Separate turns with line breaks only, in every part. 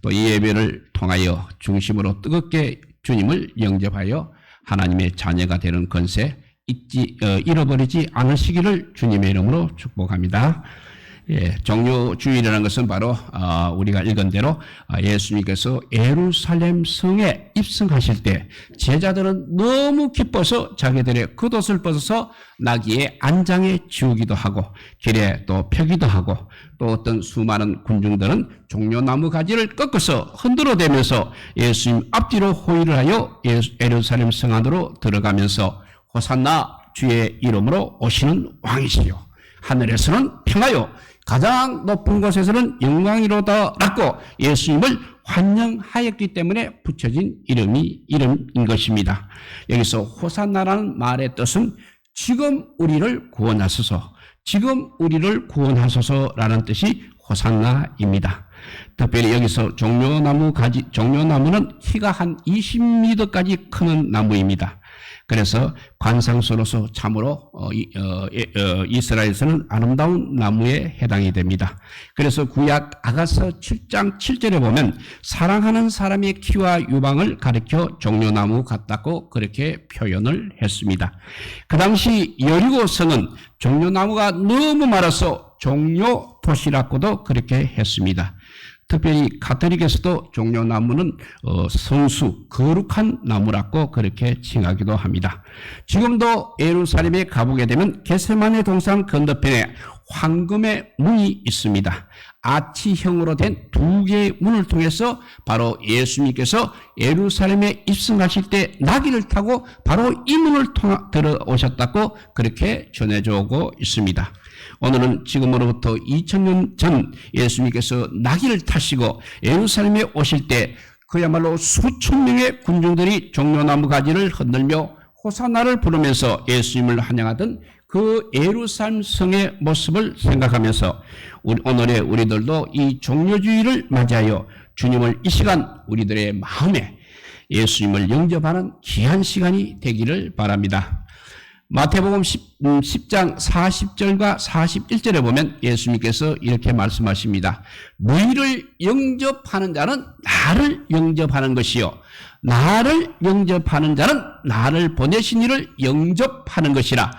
또 이 예배를 통하여 중심으로 뜨겁게 주님을 영접하여 하나님의 자녀가 되는 권세 잃어버리지 않으시기를 주님의 이름으로 축복합니다. 예, 종료주일이라는 것은 바로 우리가 읽은 대로 예수님께서 예루살렘 성에 입성하실 때 제자들은 너무 기뻐서 자기들의 겉옷을 벗어서 나귀의 안장에 지우기도 하고 길에 또 펴기도 하고 또 어떤 수많은 군중들은 종려나무 가지를 꺾어서 흔들어대면서 예수님 앞뒤로 호위를 하여 예루살렘 성 안으로 들어가면서 호산나 주의 이름으로 오시는 왕이시요 하늘에서는 평화요 가장 높은 곳에서는 영광이로다라고 예수님을 환영하였기 때문에 붙여진 이름인 것입니다. 여기서 호산나라는 말의 뜻은 지금 우리를 구원하소서, 지금 우리를 구원하소서라는 뜻이 호산나입니다. 특별히 여기서 종려나무는 키가 한 20m까지 크는 나무입니다. 그래서 관상수로서 참으로 이스라엘에서는 아름다운 나무에 해당이 됩니다. 그래서 구약 아가서 7장 7절에 보면 사랑하는 사람의 키와 유방을 가리켜 종려나무 같다고 그렇게 표현을 했습니다. 그 당시 여리고성은 종려나무가 너무 많아서 종려도시라고도 그렇게 했습니다. 특별히 가톨릭에서도 종려나무는 성수, 거룩한 나무라고 그렇게 칭하기도 합니다. 지금도 예루살렘에 가보게 되면 겟세마네 동산 건너편에 황금의 문이 있습니다. 아치형으로 된 두 개의 문을 통해서 바로 예수님께서 예루살렘에 입성하실 때 나귀를 타고 바로 이 문을 들어오셨다고 그렇게 전해져 오고 있습니다. 오늘은 지금으로부터 2000년 전 예수님께서 나귀를 타시고 예루살렘에 오실 때 그야말로 수천 명의 군중들이 종려나무 가지를 흔들며 호산나를 부르면서 예수님을 환영하던 그 예루살렘 성의 모습을 생각하면서 오늘의 우리들도 이 종려주의를 맞이하여 주님을 이 시간 우리들의 마음에 예수님을 영접하는 귀한 시간이 되기를 바랍니다. 마태복음 10장 40절과 41절에 보면 예수님께서 이렇게 말씀하십니다. 너희를 영접하는 자는 나를 영접하는 것이요 나를 영접하는 자는 나를 보내신 이를 영접하는 것이라.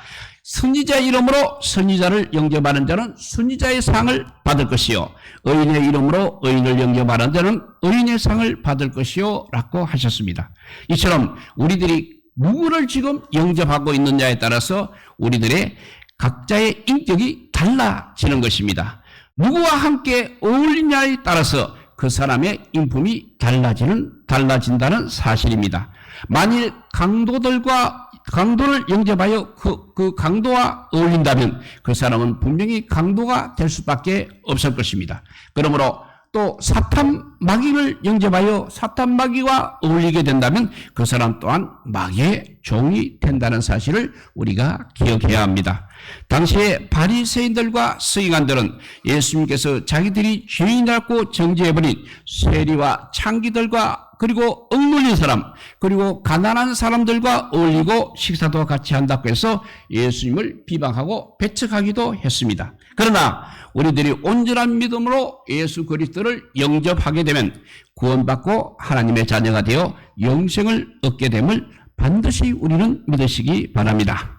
선지자 이름으로 선지자를 영접하는 자는 선지자의 상을 받을 것이요 의인의 이름으로 의인을 영접하는 자는 의인의 상을 받을 것이요 라고 하셨습니다. 이처럼 우리들이 누구를 지금 영접하고 있느냐에 따라서 우리들의 각자의 인격이 달라지는 것입니다. 누구와 함께 어울리냐에 따라서 그 사람의 인품이 달라진다는 사실입니다. 만일 강도를 영접하여 그 강도와 어울린다면 그 사람은 분명히 강도가 될 수밖에 없을 것입니다. 그러므로 또 사탄 마귀를 영접하여 사탄 마귀와 어울리게 된다면 그 사람 또한 마귀의 종이 된다는 사실을 우리가 기억해야 합니다. 당시에 바리새인들과 서기관들은 예수님께서 자기들이 죄인이라고 정죄해버린 세리와 창기들과 그리고 억눌린 사람 그리고 가난한 사람들과 어울리고 식사도 같이 한다고 해서 예수님을 비방하고 배척하기도 했습니다. 그러나 우리들이 온전한 믿음으로 예수 그리스도를 영접하게 되면 구원받고 하나님의 자녀가 되어 영생을 얻게 됨을 반드시 우리는 믿으시기 바랍니다.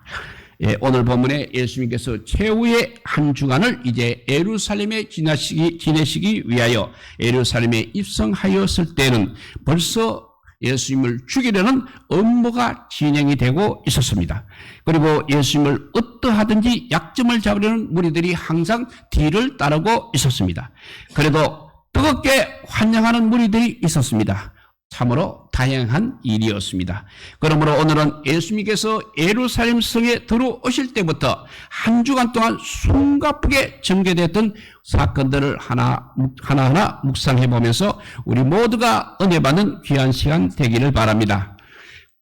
예, 오늘 본문에 예수님께서 최후의 한 주간을 이제 예루살렘에 지내시기 위하여 예루살렘에 입성하였을 때는 벌써 예수님을 죽이려는 업무가 진행이 되고 있었습니다. 그리고 예수님을 어떠하든지 약점을 잡으려는 무리들이 항상 뒤를 따르고 있었습니다. 그래도 뜨겁게 환영하는 무리들이 있었습니다. 참으로 다양한 일이었습니다. 그러므로 오늘은 예수님께서 예루살렘 성에 들어오실 때부터 한 주간 동안 숨가쁘게 전개됐던 사건들을 하나하나 묵상해 보면서 우리 모두가 은혜 받는 귀한 시간 되기를 바랍니다.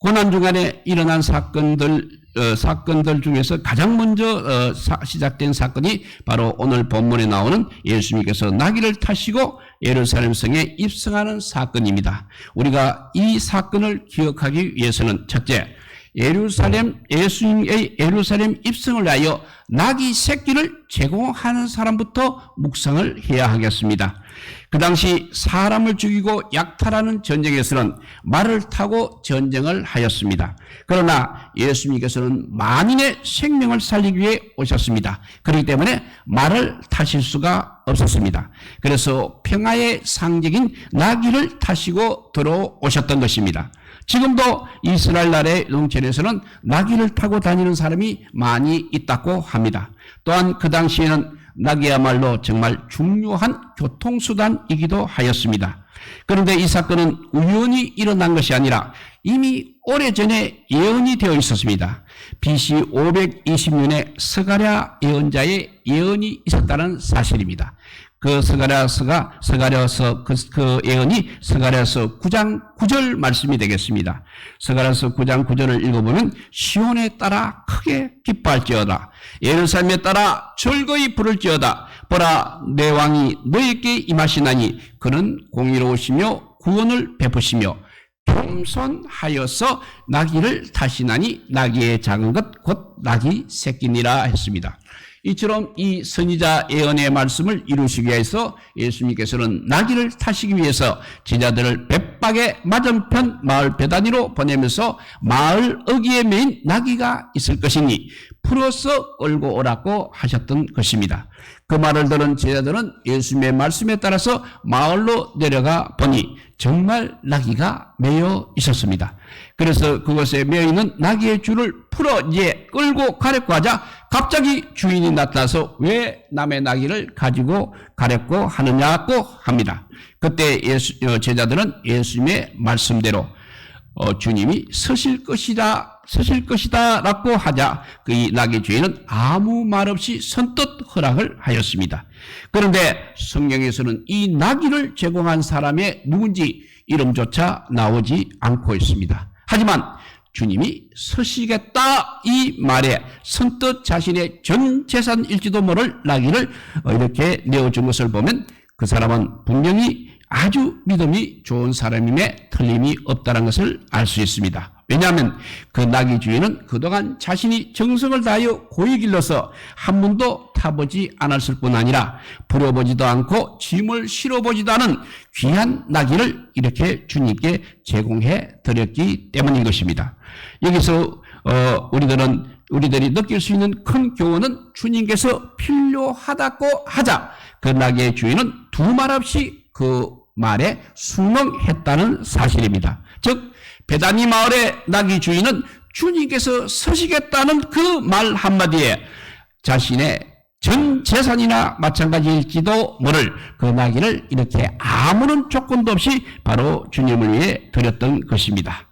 고난주간에 일어난 사건들 중에서 가장 먼저 시작된 사건이 바로 오늘 본문에 나오는 예수님께서 나귀를 타시고 예루살렘 성에 입성하는 사건입니다. 우리가 이 사건을 기억하기 위해서는 첫째, 예수님의 예루살렘 입성을 위하여 나귀 새끼를 제공하는 사람부터 묵상을 해야 하겠습니다. 그 당시 사람을 죽이고 약탈하는 전쟁에서는 말을 타고 전쟁을 하였습니다. 그러나 예수님께서는 만인의 생명을 살리기 위해 오셨습니다. 그렇기 때문에 말을 타실 수가 없었습니다. 그래서 평화의 상징인 나귀를 타시고 들어오셨던 것입니다. 지금도 이스라엘 나라의 농촌에서는 나귀를 타고 다니는 사람이 많이 있다고 합니다. 또한 그 당시에는 나귀야말로 정말 중요한 교통수단이기도 하였습니다. 그런데 이 사건은 우연히 일어난 것이 아니라 이미 오래전에 예언이 되어 있었습니다. BC 520년에 스가랴 예언자의 예언이 있었다는 사실입니다. 그 스가랴서 그 예언이 스가랴서 9장 9절 말씀이 되겠습니다. 스가랴서 9장 9절을 읽어보면 시온에 따라 크게 기뻐할지어다. 예루살렘에 따라 즐거이 부를지어다. 보라, 내 왕이 너에게 임하시나니 그는 공의로우시며 구원을 베푸시며 겸손하여서 나귀를 타시나니 나귀의 작은 것 곧 나귀 새끼니라 했습니다. 이처럼 이 선지자 예언의 말씀을 이루시기 위해서 예수님께서는 나귀를 타시기 위해서 제자들을 벳박의 맞은편 마을 베다니로 보내면서 마을 어귀에 매인 나귀가 있을 것이니 풀어서 끌고 오라고 하셨던 것입니다. 그 말을 들은 제자들은 예수님의 말씀에 따라서 마을로 내려가 보니 정말 나귀가 매여 있었습니다. 그래서 그것에 매여 있는 나귀의 줄을 풀어 이제 끌고 가려고 하자 갑자기 주인이 나타나서 왜 남의 나귀를 가지고 가려고 하느냐고 합니다. 그때 제자들은 예수님의 말씀대로 주님이 서실 것이다 라고 하자 그 나귀 주인은 아무 말 없이 선뜻 허락을 하였습니다. 그런데 성경에서는 이 나귀를 제공한 사람의 누군지 이름조차 나오지 않고 있습니다. 하지만 주님이 서시겠다 이 말에 선뜻 자신의 전 재산일지도 모를 나귀를 이렇게 내어준 것을 보면 그 사람은 분명히 아주 믿음이 좋은 사람임에 틀림이 없다는 것을 알 수 있습니다. 왜냐하면 그 나귀 주인은 그동안 자신이 정성을 다하여 고이 길러서 한 번도 타보지 않았을 뿐 아니라 부려보지도 않고 짐을 실어보지도 않은 귀한 나귀를 이렇게 주님께 제공해 드렸기 때문인 것입니다. 여기서 우리들이 느낄 수 있는 큰 교훈은 주님께서 필요하다고 하자 그 나귀의 주인은 두 말 없이 그 말에 순응했다는 사실입니다. 즉 베다니 마을의 나귀 주인은 주님께서 서시겠다는 그 말 한마디에 자신의 전 재산이나 마찬가지일지도 모를 그 나귀를 이렇게 아무런 조건도 없이 바로 주님을 위해 드렸던 것입니다.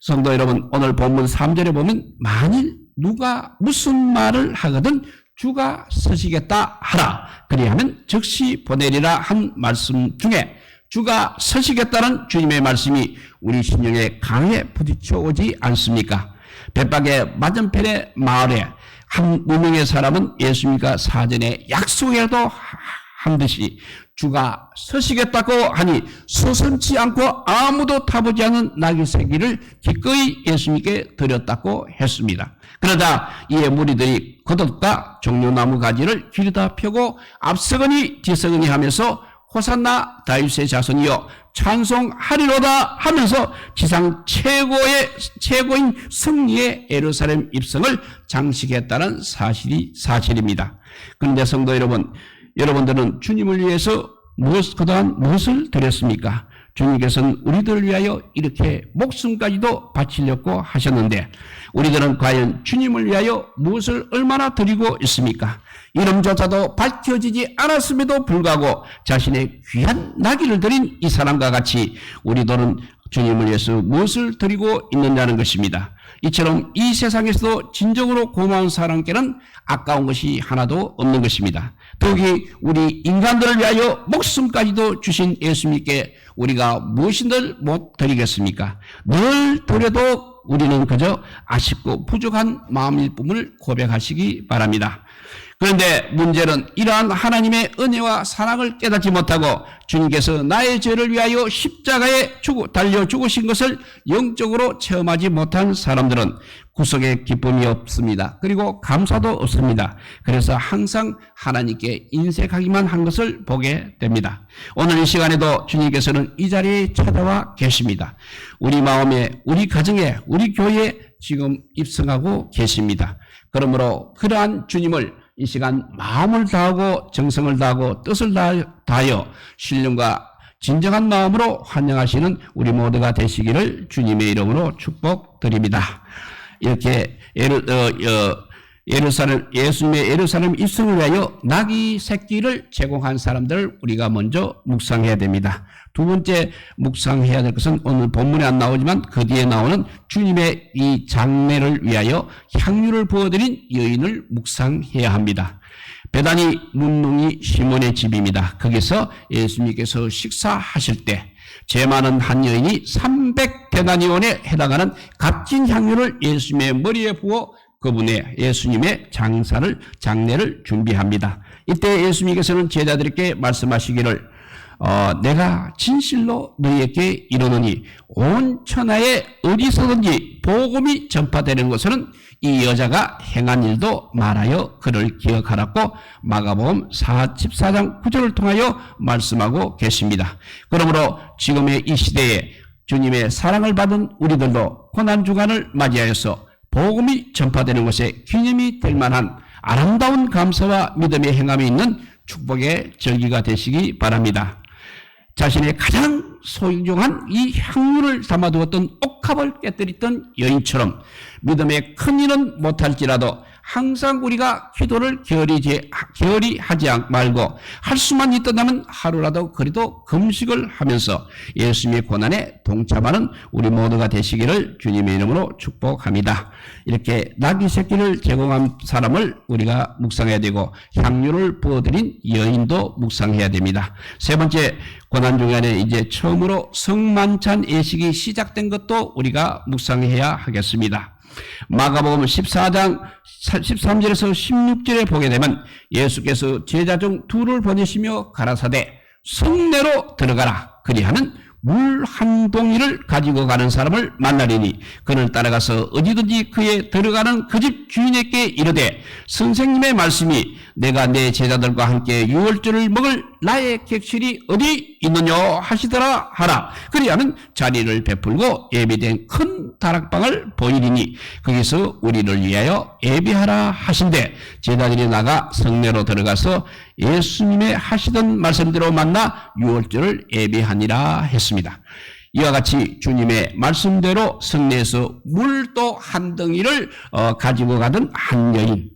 성도 여러분, 오늘 본문 3절에 보면 만일 누가 무슨 말을 하거든 주가 서시겠다 하라. 그리하면 즉시 보내리라 한 말씀 중에 주가 서시겠다는 주님의 말씀이 우리 심령에 강하게 부딪혀 오지 않습니까? 벳박의 맞은편의 마을에 한 무명의 사람은 예수님과 사전에 약속이라도 한 듯이 주가 서시겠다고 하니 서슴지 않고 아무도 타보지 않은 나귀 새끼를 기꺼이 예수님께 드렸다고 했습니다. 그러자 이에 무리들이 겉옷과 종려나무 가지를 길다 펴고 앞서거니 뒤서거니 하면서 호산나 다윗의 자손이여 찬송하리로다 하면서 지상 최고인 승리의 예루살렘 입성을 장식했다는 사실입니다. 그런데 성도 여러분, 여러분들은 주님을 위해서 그동안 무엇을 드렸습니까? 주님께서는 우리들을 위하여 이렇게 목숨까지도 바치려고 하셨는데 우리들은 과연 주님을 위하여 무엇을 얼마나 드리고 있습니까? 이름조차도 밝혀지지 않았음에도 불구하고 자신의 귀한 나귀를 드린 이 사람과 같이 우리들은 주님을 위해서 무엇을 드리고 있느냐는 것입니다. 이처럼 이 세상에서도 진정으로 고마운 사람께는 아까운 것이 하나도 없는 것입니다. 더욱이 우리 인간들을 위하여 목숨까지도 주신 예수님께 우리가 무엇인들 못 드리겠습니까? 늘 드려도 우리는 그저 아쉽고 부족한 마음일 뿐을 고백하시기 바랍니다. 그런데 문제는 이러한 하나님의 은혜와 사랑을 깨닫지 못하고 주님께서 나의 죄를 위하여 십자가에 달려 죽으신 것을 영적으로 체험하지 못한 사람들은 구속의 기쁨이 없습니다. 그리고 감사도 없습니다. 그래서 항상 하나님께 인색하기만 한 것을 보게 됩니다. 오늘 이 시간에도 주님께서는 이 자리에 찾아와 계십니다. 우리 마음에, 우리 가정에, 우리 교회에 지금 입성하고 계십니다. 그러므로 그러한 주님을 이 시간 마음을 다하고 정성을 다하고 뜻을 다하여 신령과 진정한 마음으로 환영하시는 우리 모두가 되시기를 주님의 이름으로 축복드립니다. 이렇게 예수님의 예루살렘 입성을 위하여 나귀 새끼를 제공한 사람들을 우리가 먼저 묵상해야 됩니다. 두 번째 묵상해야 될 것은 오늘 본문에 안 나오지만 그 뒤에 나오는 주님의 이 장례를 위하여 향유를 부어드린 여인을 묵상해야 합니다. 베다니 문둥이 시몬의 집입니다. 거기서 예수님께서 식사하실 때 죄 많은 한 여인이 300데나니온에 해당하는 값진 향유를 예수님의 머리에 부어 그분의 예수님의 장례를 준비합니다. 이때 예수님께서는 제자들에게 말씀하시기를 내가 진실로 너희에게 이르노니 온 천하에 어디서든지 복음이 전파되는 것은 이 여자가 행한 일도 말하여 그를 기억하라고 마가복음 14장 9절을 통하여 말씀하고 계십니다. 그러므로 지금의 이 시대에 주님의 사랑을 받은 우리들도 고난주간을 맞이하여서 복음이 전파되는 것에 기념이 될 만한 아름다운 감사와 믿음의 행함이 있는 축복의 절기가 되시기 바랍니다. 자신의 가장 소중한 이 향유를 담아두었던 옥합을 깨뜨렸던 여인처럼 믿음의 큰 일은 못할지라도 항상 우리가 기도를 게을리 하지 말고 할 수만 있다면 하루라도 그래도 금식을 하면서 예수님의 고난에 동참하는 우리 모두가 되시기를 주님의 이름으로 축복합니다. 이렇게 나귀 새끼를 제공한 사람을 우리가 묵상해야 되고 향유를 부어드린 여인도 묵상해야 됩니다. 세 번째 고난 중간에 이제 처음으로 성만찬 예식이 시작된 것도 우리가 묵상해야 하겠습니다. 마가복음 14장 13절에서 16절에 보게 되면 예수께서 제자 중 둘을 보내시며 가라사대 성내로 들어가라. 그리하면 물 한 동이를 가지고 가는 사람을 만나리니 그를 따라가서 어디든지 그에 들어가는 그 집 주인에게 이르되 선생님의 말씀이 내가 내 제자들과 함께 유월절을 먹을 나의 객실이 어디 있느냐 하시더라 하라. 그리하면 자리를 베풀고 예비된 큰 다락방을 보이리니 거기서 우리를 위하여 예비하라 하신대 제자들이 나가 성내로 들어가서 예수님의 하시던 말씀대로 만나 유월절을 예비하니라 했습니다. 이와 같이 주님의 말씀대로 성내에서 물도 한 덩이를 가지고 가던 한 여인,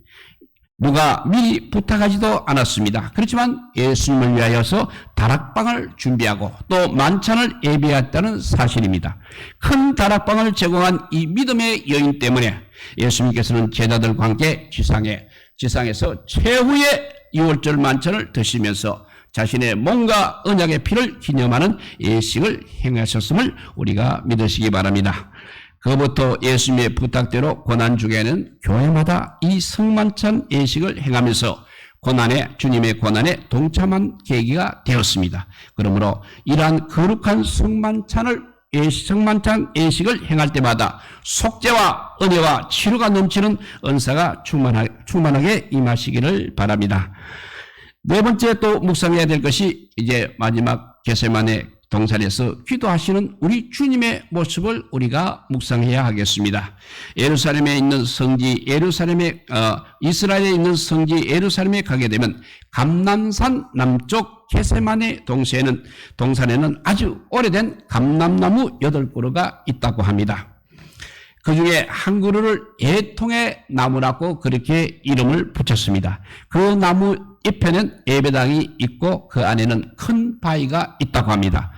누가 미리 부탁하지도 않았습니다. 그렇지만 예수님을 위하여서 다락방을 준비하고 또 만찬을 예비했다는 사실입니다. 큰 다락방을 제공한 이 믿음의 여인 때문에 예수님께서는 제자들과 함께 지상에서 최후의 유월절 만찬을 드시면서 자신의 몸과 언약의 피를 기념하는 예식을 행하셨음을 우리가 믿으시기 바랍니다. 그부터 예수님의 부탁대로 고난주간에는 교회마다 이 성만찬 예식을 행하면서 주님의 고난에 동참한 계기가 되었습니다. 그러므로 이러한 거룩한 성만찬 예식을 행할 때마다 속죄와 은혜와 치료가 넘치는 은사가 충만하게 임하시기를 바랍니다. 네 번째 또 묵상해야 될 것이 이제 마지막 겟세마네 동산에서 기도하시는 우리 주님의 모습을 우리가 묵상해야 하겠습니다. 예루살렘에 있는 성지, 이스라엘에 있는 성지 예루살렘에 가게 되면 감람산 남쪽 겟세마네 동산에는 아주 오래된 감람나무 8그루가 있다고 합니다. 그 중에 한 그루를 예통의 나무라고 그렇게 이름을 붙였습니다. 그 나무 잎에는 예배당이 있고 그 안에는 큰 바위가 있다고 합니다.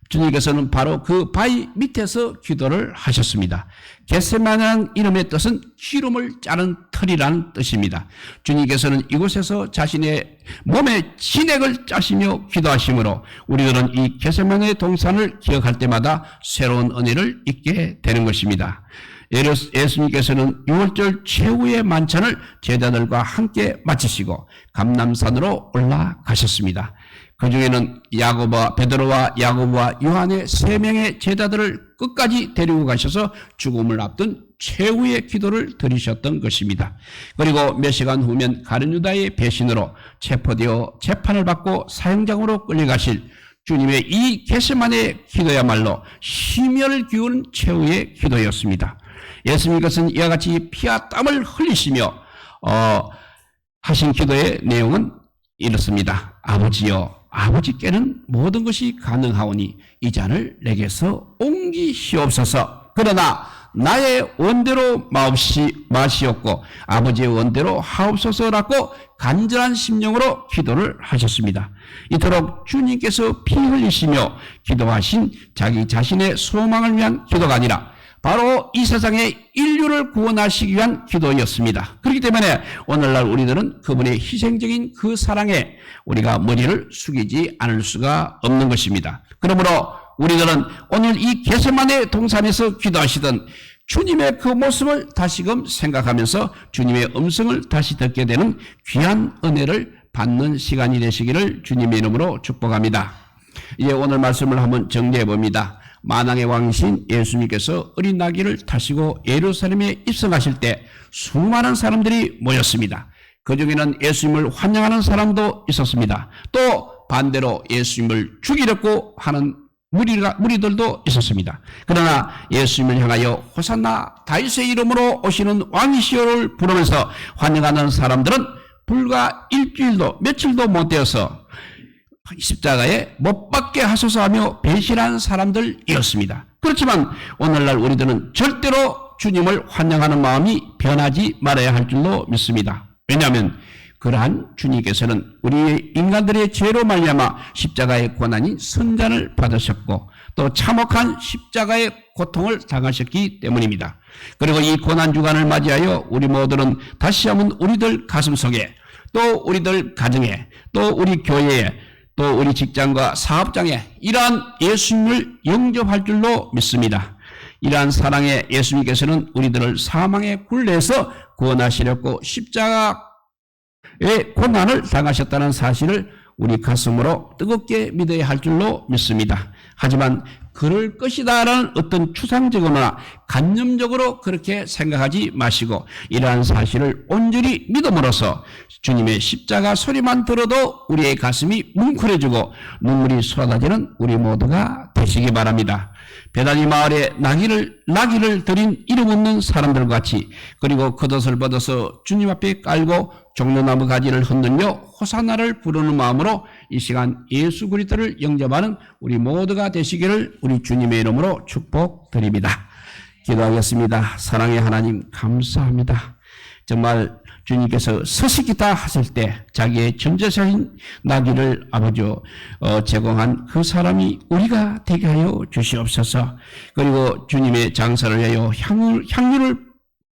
주님께서는 바로 그 바위 밑에서 기도를 하셨습니다. 겟세마네라는 이름의 뜻은 기름을 짜는 털이라는 뜻입니다. 주님께서는 이곳에서 자신의 몸의 진액을 짜시며 기도하시므로 우리들은 이 겟세마네 동산을 기억할 때마다 새로운 은혜를 잊게 되는 것입니다. 예수님께서는 6월절 최후의 만찬을 제자들과 함께 마치시고 감람산으로 올라가셨습니다. 그 중에는 베드로와 야고보와 요한의 3명의 제자들을 끝까지 데리고 가셔서 죽음을 앞둔 최후의 기도를 드리셨던 것입니다. 그리고 몇 시간 후면 가룟 유다의 배신으로 체포되어 재판을 받고 사형장으로 끌려가실 주님의 이 겟세마네 기도야말로 심혈을 기울인 최후의 기도였습니다. 예수님께서는 이와 같이 피와 땀을 흘리시며 하신 기도의 내용은 이렇습니다. 아버지여, 아버지께는 모든 것이 가능하오니 이 잔을 내게서 옮기시옵소서. 그러나 나의 원대로 마시옵고 아버지의 원대로 하옵소서라고 간절한 심령으로 기도를 하셨습니다. 이토록 주님께서 피 흘리시며 기도하신 자기 자신의 소망을 위한 기도가 아니라 바로 이 세상의 인류를 구원하시기 위한 기도였습니다. 그렇기 때문에 오늘날 우리들은 그분의 희생적인 그 사랑에 우리가 머리를 숙이지 않을 수가 없는 것입니다. 그러므로 우리들은 오늘 이 겟세마네 동산에서 기도하시던 주님의 그 모습을 다시금 생각하면서 주님의 음성을 다시 듣게 되는 귀한 은혜를 받는 시간이 되시기를 주님의 이름으로 축복합니다. 이제 오늘 말씀을 한번 정리해 봅니다. 만왕의 왕이신 예수님께서 어린 나귀를 타시고 예루살렘에 입성하실 때 수많은 사람들이 모였습니다. 그 중에는 예수님을 환영하는 사람도 있었습니다. 또 반대로 예수님을 죽이려고 하는 무리들도 있었습니다. 그러나 예수님을 향하여 호산나 다윗의 이름으로 오시는 왕이시오를 부르면서 환영하는 사람들은 불과 일주일도 며칠도 못 되어서 십자가에 못 박게 하소서 하며 배신한 사람들이었습니다. 그렇지만 오늘날 우리들은 절대로 주님을 환영하는 마음이 변하지 말아야 할 줄로 믿습니다. 왜냐하면 그러한 주님께서는 우리 인간들의 죄로 말미암아 십자가의 고난인 선잔을 받으셨고 또 참혹한 십자가의 고통을 당하셨기 때문입니다. 그리고 이 고난 주간을 맞이하여 우리 모두는 다시 한번 우리들 가슴속에 또 우리들 가정에 또 우리 교회에 또 우리 직장과 사업장에 이러한 예수님을 영접할 줄로 믿습니다. 이러한 사랑에 예수님께서는 우리들을 사망의 굴레에서 구원하시려고 십자가의 고난을 당하셨다는 사실을 우리 가슴으로 뜨겁게 믿어야 할 줄로 믿습니다. 하지만 그럴 것이다라는 어떤 추상적으로나 관념적으로 그렇게 생각하지 마시고 이러한 사실을 온전히 믿음으로써 주님의 십자가 소리만 들어도 우리의 가슴이 뭉클해지고 눈물이 쏟아지는 우리 모두가 되시기 바랍니다. 베다니 마을에 나귀를 드린 이름 없는 사람들과 같이 그리고 겉옷을 벗어서 주님 앞에 깔고 종려나무 가지를 흔들며 호산나를 부르는 마음으로 이 시간 예수 그리스도를 영접하는 우리 모두가 되시기를 우리 주님의 이름으로 축복드립니다. 기도하겠습니다. 사랑의 하나님 감사합니다. 정말 주님께서 서식이다 하실 때 자기의 전제사인 나귀를 아버지요 제공한 그 사람이 우리가 되게 하여 주시옵소서. 그리고 주님의 장사를 위하여 향유를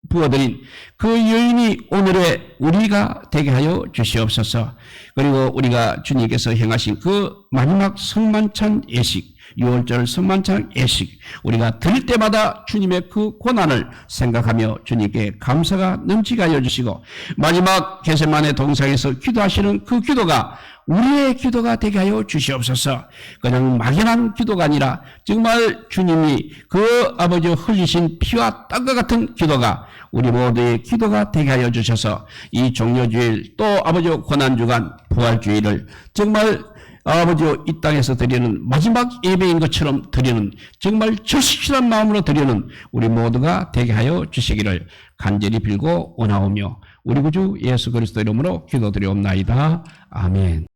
부어드린 그 여인이 오늘의 우리가 되게 하여 주시옵소서. 그리고 우리가 주님께서 행하신 그 마지막 성만찬 예식 6월절 성만찬 예식 우리가 드릴 때마다 주님의 그 고난을 생각하며 주님께 감사가 넘치게 하여 주시고 마지막 겟세마네 동산에서 기도하시는 그 기도가 우리의 기도가 되게 하여 주시옵소서. 그냥 막연한 기도가 아니라 정말 주님이 그 아버지 흘리신 피와 땀과 같은 기도가 우리 모두의 기도가 되게 하여 주셔서 이 종려주일 또 아버지 고난주간 부활주일을 정말 아버지 이 땅에서 드리는 마지막 예배인 것처럼 드리는 정말 절실한 마음으로 드리는 우리 모두가 되게 하여 주시기를 간절히 빌고 원하오며 우리 구주 예수 그리스도 이름으로 기도드리옵나이다. 아멘.